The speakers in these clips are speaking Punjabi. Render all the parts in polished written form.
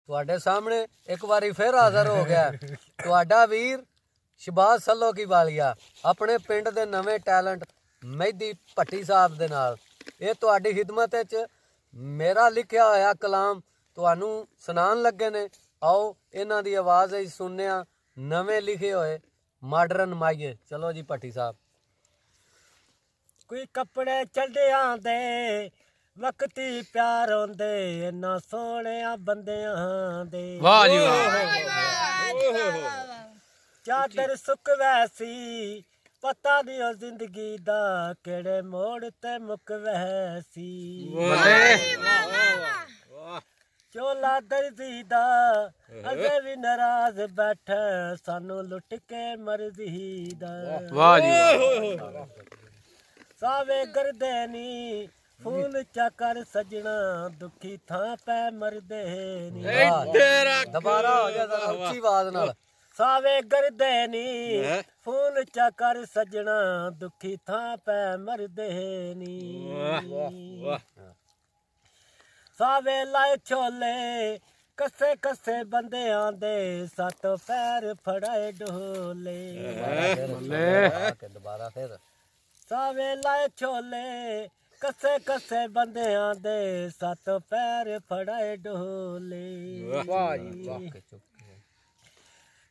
ਤੁਹਾਡੇ ਸਾਹਮਣੇ ਇੱਕ ਵਾਰੀ ਫਿਰ ਹਾਜ਼ਰ ਹੋ ਗਿਆ ਤੁਹਾਡਾ ਵੀਰ ਸ਼ਬਾਜ਼ ਸੱਲੋ ਕੀ ਵਾਲੀਆ ਆਪਣੇ ਪਿੰਡ ਦੇ ਨਵੇਂ ਟੈਲੈਂਟ ਮਹਿਦੀ ਭੱਟੀ ਸਾਹਿਬ ਦੇ ਨਾਲ। ਇਹ ਤੁਹਾਡੀ ਖਿਦਮਤ ਵਿੱਚ ਮੇਰਾ ਲਿਖਿਆ ਹੋਇਆ ਕਲਾਮ ਤੁਹਾਨੂੰ ਸੁਣਾਉਣ ਲੱਗੇ ਨੇ। ਆਓ ਇਹਨਾਂ ਦੀ ਆਵਾਜ਼ ਵਿੱਚ ਸੁਣਨੇ ਆ ਨਵੇਂ ਲਿਖੇ ਹੋਏ ਮਾਡਰਨ ਮਾਈਏ। ਚਲੋ ਜੀ ਭੱਟੀ ਸਾਹਿਬ। ਕੋਈ ਕੱਪੜੇ ਚੱਲਿਆਂ ਦੇ ਵਕਤੀ ਪਿਆਰ ਹੁੰਦੇ ਇੰਨਾ ਸੋਹਣਿਆ ਬੰਦਿਆਂ ਦੇ। ਵਾਹ ਜੀ ਵਾਹ। ਚਾਦਰ ਸੁੱਕ ਵੈਸੀ ਪਤਾ ਨਹੀਂ ਉਹ ਜ਼ਿੰਦਗੀ ਦਾ ਕਿਹੜੇ ਮੋੜ ਤੇ ਮੁੱਕ ਵੈਸੀ। ਚੋਲਾ ਦਰਦੀ ਦਾ ਅਜੇ ਵੀ ਨਾਰਾਜ਼ ਬੈਠਾ ਸਾਨੂੰ ਲੁੱਟ ਕੇ ਮਰਜ਼ੀ ਦਾ। ਵਾਹ ਜੀ ਸਾਵੇ ਕਰਦੇ ਨੀ ਫੂਲ ਚੱਕਰ ਸਜਣਾ ਦੁਖੀ ਥਾਂ ਪੈ ਮਰਦੇ ਨੀ। ਦੁਬਾਰਾ ਹੋ ਜਾ ਜ਼ਰਾ ਉੱਚੀ ਆਵਾਜ਼ ਨਾਲ। ਸਾਵੇ ਕਰਦੇ ਨੀ ਫੂਲ ਚੱਕਰ ਸਜਣਾ ਦੁਖੀ ਥਾਂ ਪੈ ਮਰਦੇ ਨੀ। ਸਾਵੇ ਲਾਏ ਛੋਲੇ ਕਸੇ ਕਸੇ ਬੰਦਿਆਂ ਦੇ ਸੱਤ ਪੈਰ ਫੜਾਏ ਢੋਲੇ। ਦੁਬਾਰਾ ਫਿਰ। ਸਾਵੇ ਲਾਏ ਛੋਲੇ ਕਸੇ ਕਸੇ ਬੰਦਿਆਂ ਦੇ ਸੱਤ ਪੈਰ ਫੜਾਏ ਢੋਲੇ।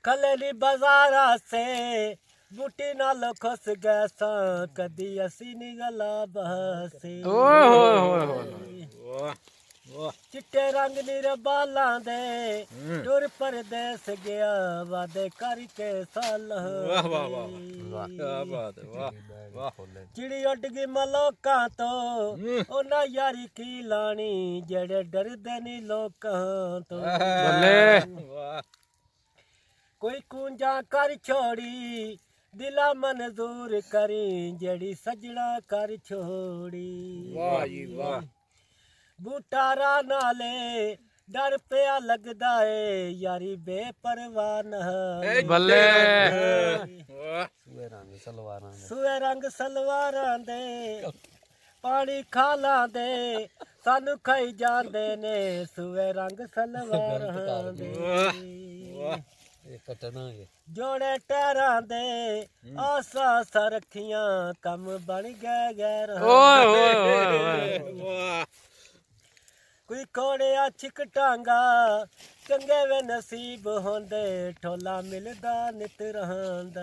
ਖਲੇਲੀ ਬਾਜ਼ਾਰਾ ਸੇ ਬੂਟੀ ਨਾਲ ਖੁਸ ਗਏ ਸਾਂ ਕਦੀ ਅਸੀਂ ਨੀ ਗਲਾ ਬਹਸੇ। ਚਿੱਟੇ ਰੰਗ ਨਿਰਬਾਲਾਂ ਦੇ ਟੁਰ ਪਰਦੇਸ ਗਿਆ ਵਾਦੇ ਕਰਕੇ ਸਾਲ। ਚਿੜੀ ਉੱਡ ਗਈ ਮਲੋਕਾਂ ਤੋਂ ਉਹਨਾਂ ਯਾਰੀ ਕੀ ਲਾਣੀ ਜਿਹੜੇ ਡਰਦੇ ਨੀ ਲੋਕਾਂ ਤੋਂ। ਕੋਈ ਕੂੰਜਾਂ ਕਰ ਛੋੜੀ ਦਿਲਾ ਮਨਜ਼ੂਰ ਕਰੀ ਜਿਹੜੀ ਸਜਣਾ ਕਰ ਛੋੜੀ। ਵਾਹ ਜੀ ਵਾਹ। ਬੂਟਾਰਾ ਨਾਲੇ ਡਰ ਪਿਆ ਲੱਗਦਾ ਏ ਯਾਰੀ ਬੇਪਰਵਾਹ ਨਾ। ਬੱਲੇ ਸੂਏ ਰੰਗ ਸਲਵਾਰਾਂ ਦੇ ਪਾਣੀ ਖਾਲਾਂ ਦੇ ਸਾਨੂੰ ਖਾਈ ਜਾਂਦੇ ਨੇ ਸੂਏ ਰੰਗ ਸਲਵਾਰਾਂ ਦੇ। ਜੋੜੇ ਟਹਿਰਾਂ ਦੇ ਆਸਾਂ ਰੱਖੀਆਂ ਕੰਮ ਬਣ ਗਏ ਗੈਰ। ਕੋਈ ਕੋੜਿਆ ਛਿਕਟਾਂਗਾ ਚੰਗੇ ਵੇ ਨਸੀਬ ਹੁੰਦੇ ਠੋਲਾ ਮਿਲਦਾ ਨਿਤ ਰਹਾਂਦਾ।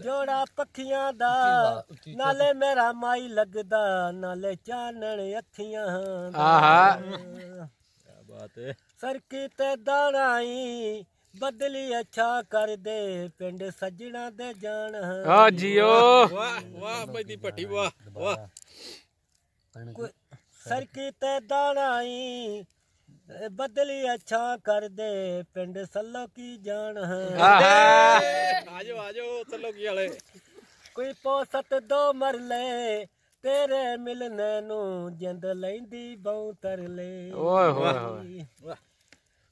ਜੋੜਾ ਪੱਖੀਆਂ ਦਾ ਨਾਲੇ ਮੇਰਾ ਮਾਈ ਲੱਗਦਾ ਨਾਲੇ ਚਾਨਣ ਅੱਖੀਆਂ ਦਾ। ਸਰਕੀ ਤੇ ਦਾਣਾਈ ਬਦਲੀ ਅੱਛਾ ਕਰਦੇ ਪਿੰਡ ਸੱਜਣਾ ਦੇ ਜਾਣ। ਆ ਜੀਓ ਵਾਹ ਬੈਦੀ ਭੱਟੀ ਵਾਹ। ਸਰਕੀ ਤੇ ਦਾਣਾਈ ਬਦਲੀ ਅੱਛਾ ਕਰਦੇ ਪਿੰਡ ਸੱਲੋ ਕੀ ਜਾਣ। ਆਜੋ ਆਜੋ ਸੱਲੋ ਕੀ ਵਾਲੇ। ਕੋਈ ਪੋਸਤ ਦੋ ਮਰਲੇ ਤੇਰੇ ਮਿਲਨੇ ਨੂੰ ਜਿੰਦ ਲੈਂਦੀ ਬਹੁ ਤਰਲੇ।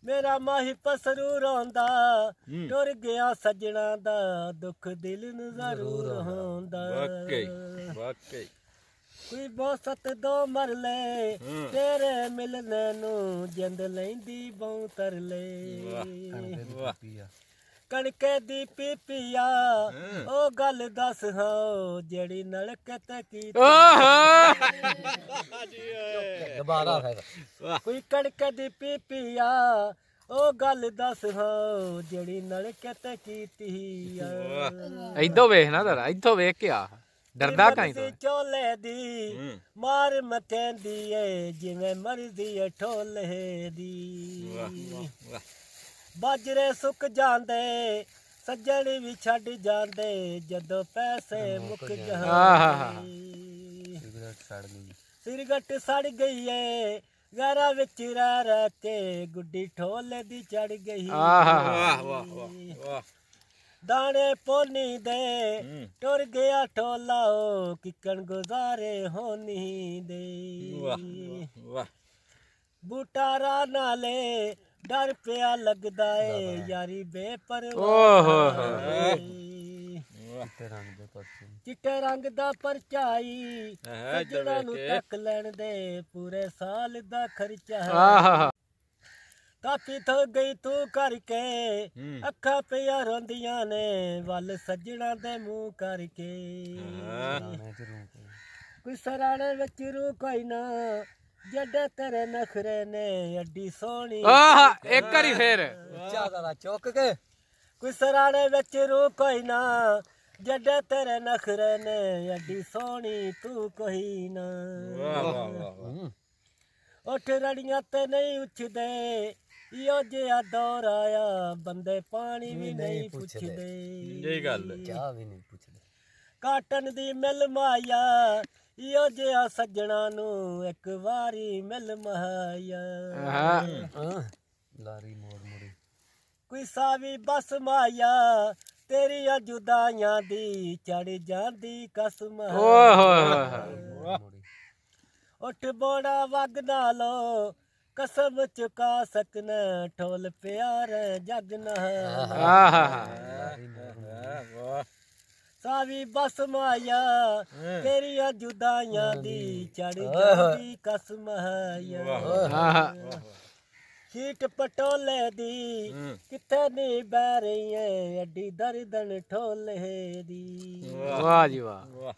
ਮੇਰਾ ਮਾਹੀ ਪਸਰੂ ਰੋਂਦਾ ਟੁਰ ਗਿਆ ਸੱਜਣਾ ਦਾ ਦੁੱਖ ਦਿਲ ਨੂੰ ਜ਼ਰੂਰ ਹੁੰਦਾ। ਕੋਈ ਬੋਸਤ ਦੋ ਮਰਲੇ ਤੇਰੇ ਮਿਲਨੇ ਨੂੰ ਜਿੰਦ ਲੈਂਦੀ ਬਹੁ ਤਰਲੇ। ਕਣਕੇ ਦੀ ਪੀਪੀਆ ਉਹ ਗੱਲ ਦੱਸ ਹਾਂ ਜਿਹੜੀ ਨਲਕੇ ਤੇ ਕੀਤੀ। ਦੁਬਾਰਾ ਫਿਰ। ਕੋਈ ਕਣਕੇ ਦੀ ਪੀਪੀਆ ਉਹ ਗੱਲ ਦੱਸ ਹਾਂ ਜਿਹੜੀ ਨਲਕੇ ਤੇ ਕੀਤੀ। ਇੱਧੋ ਵੇਖ ਨਾ ਜ਼ਰਾ ਇੱਥੋਂ ਵੇਖ ਕੇ ਆ ਡਰਦਾ ਕਾਈ ਤੋਂ। ਚੋਲੇ ਦੀ ਮਾਰ ਮਥੇਂਦੀ ਏ ਜਿਵੇਂ ਮਰਦੀ ਏ ਠੋਲੇ ਦੀ। ਬਾਜਰੇ ਸੁੱਕ ਜਾਂਦੇ ਸੱਜਣੀ ਵੀ ਛੱਡ ਜਾਂਦੇ ਜਦੋਂ ਪੈਸੇ ਮੁੱਕ ਜਾਂਦੇ। ਸਿਰਗਟ ਸੜ ਗਈ ਏ ਘਰਾਂ ਵਿੱਚ ਰਹਿ ਕੇ ਗੁੱਡੀ ਠੋਲੇ ਦੀ ਚੜ ਗਈ। ਦਾਣੇ ਪੋਨੀ ਦੇ ਟੁਰ ਗਿਆ ਠੋਲਾ ਉਹ ਕਿਕਣ ਗੁਜ਼ਾਰੇ ਹੋਣੀ ਦੇ। ਬੂਟਾਰਾ ਨਾਲੇ ਡਰ ਪਿਆ ਲੱਗਦਾ ਏ ਯਾਰੀ ਬੇਪਰਵਾਹ। ਚਿੱਟੇ ਰੰਗ ਦੇ ਪਰਚੇ ਚਿੱਟੇ ਰੰਗ ਦਾ ਪਰਚਾਈ ਸੱਜਣਾ ਨੂੰ ਤੱਕ ਲੈਣ ਦੇ ਪੂਰੇ ਸਾਲ ਦਾ ਖਰਚਾ ਆਹਾ ਕਾਪੀ ਥੋ ਗਈ ਤੂੰ ਕਰਕੇ ਅੱਖਾਂ ਪਿਆ ਰੋਂਦੀਆਂ ਨੇ ਵੱਲ ਸੱਜਣਾ ਦੇ ਮੂੰਹ ਕਰਕੇ ਮੈਂ ਜ਼ਰੂਰ ਕੋਈ ਸਰਾਣੇ ਵਿੱਚ ਰੂ ਕੋਈ ਨਾ ਜੱਡੇ ਤੇਰੇ ਨਖਰੇ ਨੇ ਅੱਡੀ ਸੋਹਣੀ ਆਹਾ ਇੱਕ ਵਾਰੀ ਫੇਰ ਉੱਚਾ ਗਲਾ ਚੁੱਕ ਕੇ ਕੋਈ ਸਰਾਣੇ ਵਿੱਚ ਰੂ ਕੋਈ ਨਾ ਜੱਡੇ ਤੇਰੇ ਨਖਰੇ ਨੇ ਅੱਡੀ ਸੋਹਣੀ ਤੂੰ ਕੋਈ ਨਾ ਉੱਠ ਰੜੀਆਂ ਤੇ ਨਹੀਂ ਉੱਠਦੇ ਇਹੋ ਜਿਹਾ ਦੌਰ ਆਇਆ ਬੰਦੇ ਪਾਣੀ ਵੀ ਨਹੀਂ ਪੁੱਛਦੇ ਇਹ ਗੱਲ ਚਾਹ ਵੀ ਨਹੀਂ ਪੁੱਛਦੇ ਕਾਟਨ ਦੀ ਮਿਲ ਮਾਇਆ ਇਹੋ ਜਿਹਾ ਸੱਜਣਾ ਨੂੰ ਇੱਕ ਵਾਰੀ ਮਿਲ ਮਾਇਆ ਲਾਰੀ ਮੋੜ ਮੋੜੀ ਕੋਈ ਸਾਵੀ ਬਸ ਮਾਇਆ ਤੇਰੀਆਂ ਜੁਦਾਈਆਂ ਦੀ ਚੜ ਜਾਂਦੀ ਕਸਮ ਓਏ ਹੋਏ ਮੋੜੀ ਉੱਠ ਬੋੜਾ ਵਗ ਨਾਲੋ ਕਸਮ ਚੁਕਾ ਸਕਣਾ ਢੋਲ ਪਿਆਰ ਜਗ ਨਾ ਆਹਾ ਸਾਵੀ ਬਸ ਮਾਇਆ ਤੇਰੀਆਂ ਜੁਦਾਈਆਂ ਦੀ ਚੜ ਜਾਂਦੀ ਕਸਮ ਆਹਾ ਸੀਟ ਪਟੋਲੇ ਦੀ ਕਿੱਥੇ ਨਹੀਂ ਬਹਿ ਰਹੀ ਏ ਅੱਡੀ ਦਰਦਨ ਠੋਲੇ ਦੀ ਵਾਹ ਜੀ ਵਾਹ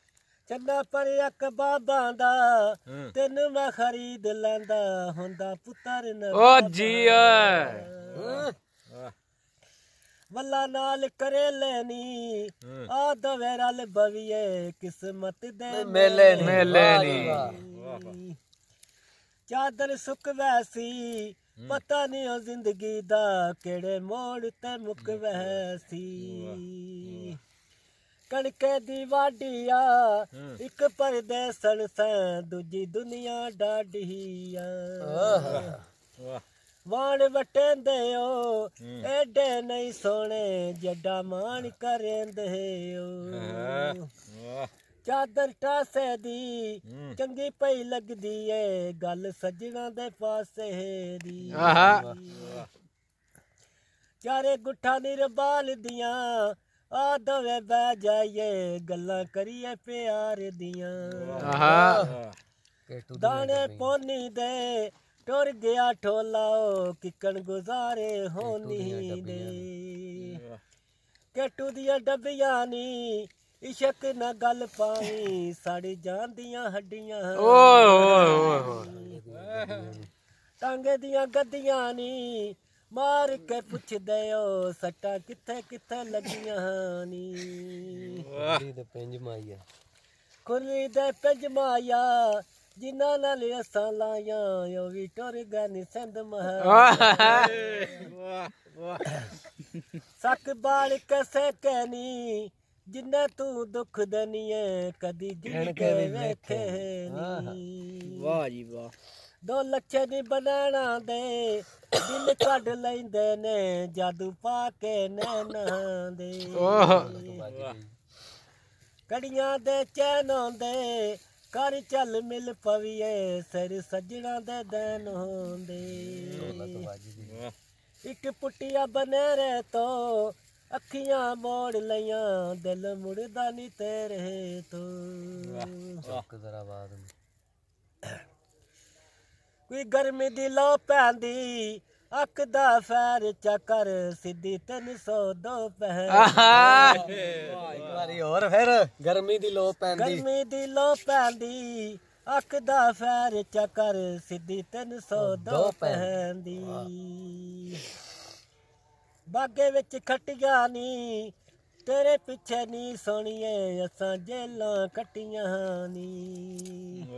ਚੰਨਾ ਪਰ ਇੱਕ ਬਾਬਾਂ ਦਾ ਤੈਨੂੰ ਮੈਂ ਖਰੀਦ ਲੈਂਦਾ ਹੁੰਦਾ ਪੁੱਤਰ ਨ ਓ ਜੀ ਓਏ ਵੱਲਾ ਨਾਲ ਕਰੇ ਲੈਣੀ ਆ ਦਵੇ ਰਲ ਬਵੀਏ ਕਿਸਮਤ ਦੇ ਮੇਲੇ ਨੀ ਮੇਲੇ ਨੀ ਚਾਦਰ ਸੁੱਕ ਵੈਸੀ ਪਤਾ ਨਹੀਂ ਉਹ ਜ਼ਿੰਦਗੀ ਦਾ ਕਿਹੜੇ ਮੋੜ ਤੇ ਮੁੱਕ ਵੈਸੀ ਕਣਕੇ ਦੀ ਵਾਢੀਆ ਇੱਕ ਪਰਦੇਸਣ ਸੈਂ ਦੂਜੀ ਦੁਨੀਆ ਡਾਢੀਆ ਵਾਣ ਵਟੇਂਦੇ ਓ ਐਡੇ ਨਹੀਂ ਸੋਹਣੇ ਜੱਡਾ ਮਾਣ ਕਰੇਂਦੇ ਓ ਚਾਦਰ ਟਾਸੇ ਦੀ ਚੰਗੀ ਪਈ ਲੱਗਦੀ ਏ ਗੱਲ ਸੱਜਣਾ ਦੇ ਪਾਸੇ ਦੀ ਆਹਾ ਚਾਰੇ ਗੁੱਠਾਂ ਦੀ ਰਬਾਲ ਦੀਆਂ ਆ ਦਵੇ ਬਹਿ ਜਾਈਏ ਗੱਲਾਂ ਕਰੀਏ ਪਿਆਰ ਦੀਆਂ ਆਹਾ ਕੇਟੂ ਦਾਣੇ ਪੋਨੀ ਦੇ ਟੁਰ ਗਿਆ ਠੋਲਾਓ ਕਿਕਣ ਗੁਜ਼ਾਰੇ ਹੋਣੀ ਦੇ ਕੇਟੂ ਦੀਆਂ ਡੱਬੀਆਂ ਨੀ ਇਸ਼ਕ ਨਾ ਗੱਲ ਪਾਈ ਸੜ ਜਾਂਦੀਆਂ ਹੱਡੀਆਂ ਓਏ ਹੋਏ ਹੋਏ ਟਾਂਗੇ ਦੀਆਂ ਗੱਦੀਆਂ ਨੀ ਮਾਰ ਕੇ ਪੁੱਛਦੇ ਓ ਸੱਟਾਂ ਕਿੱਥੇ ਕਿੱਥੇ ਲੱਗੀਆਂ ਨੀ ਹੋਏ ਦੇ ਪਿੰਜ ਮਾਈਆ ਖੁਰਲੀ ਦੇ ਪਿੰਜ ਮਾਇਆ ਜਿਨ੍ਹਾਂ ਨਾਲ ਅਸਾਂ ਲਾਈਆਂ ਉਹ ਵੀ ਟੁਰ ਗਏ ਨੀ ਸਿੰਧ ਮਹਾ ਸੱਕ ਬਾਲ ਕਸੇ ਕਹਿਨੀ ਜਿੰਨੇ ਤੂੰ ਦੁੱਖ ਦਨੀਏ ਕਦੀ ਗਿਣ ਕੇ ਵੇਖੇ ਨੀ ਵਾਹ ਜੀ ਵਾਹ ਦੋ ਲੱਛੇ ਦੀ ਬਣਾਣਾ ਦੇ ਦਿਲ ਕੱਢ ਲੈਂਦੇ ਨੇ ਜਾਦੂ ਪਾ ਕੇ ਨੈਣਾਂ ਦੇ ਕੜੀਆਂ ਦੇ ਚੈਨ ਹੁੰਦੇ ਕਰ ਚੱਲ ਮਿਲ ਪਵੀਏ ਸਿਰ ਸੱਜਣਾ ਦੇ ਦੇਨ ਹੁੰਦੇ ਇੱਕ ਪੁੱਟੀਆ ਬਨੇਰੇ ਤੋਂ ਅੱਖੀਆਂ ਮੋੜ ਲਈਆਂ ਦਿਲ ਮੁੜਦਾ ਨਹੀਂ ਤੇਰੇ ਤੋਂ ਚੱਕ ਜ਼ਰਾ ਬਾਦ ਕੋਈ ਗਰਮੀ ਦੀ ਲੋ ਪੈਂਦੀ ਅੱਖ ਦਾ ਫੈਰ ਚੱਕਰ ਸਿੱਧੀ 302 ਪੈ ਇੱਕ ਵਾਰੀ ਹੋਰ ਫਿਰ ਗਰਮੀ ਦੀ ਲੋ ਪੈਂਦੀ ਗਰਮੀ ਦੀ ਲੋ ਪੈਂਦੀ ਅੱਖ ਦਾ ਫੈਰ ਚੱਕਰ ਸਿੱਧੀ 302 ਪੈਂਦੀ ਬਾਗੇ ਵਿੱਚ ਖੱਟੀਆਂ ਨੀ ਤੇਰੇ ਪਿੱਛੇ ਨੀ ਸੋਣੀਏ ਅਸਾਂ ਜੇਲਾਂ ਕੱਟੀਆਂ ਨੀ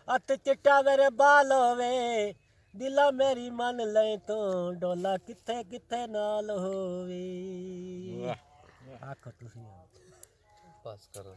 ਅੱਤ ਚਿੱਟਾ ਮੇਰੇ ਬਾਲ ਹੋਵੇ ਦਿਲਾ ਮੇਰੀ ਮੰਨ ਲੈ ਤੂੰ ਡੋਲਾ ਕਿੱਥੇ ਕਿੱਥੇ ਨਾਲ ਹੋਵੇ ਆਖੋ ਤੁਸੀਂ ਬਸ ਕਰੋ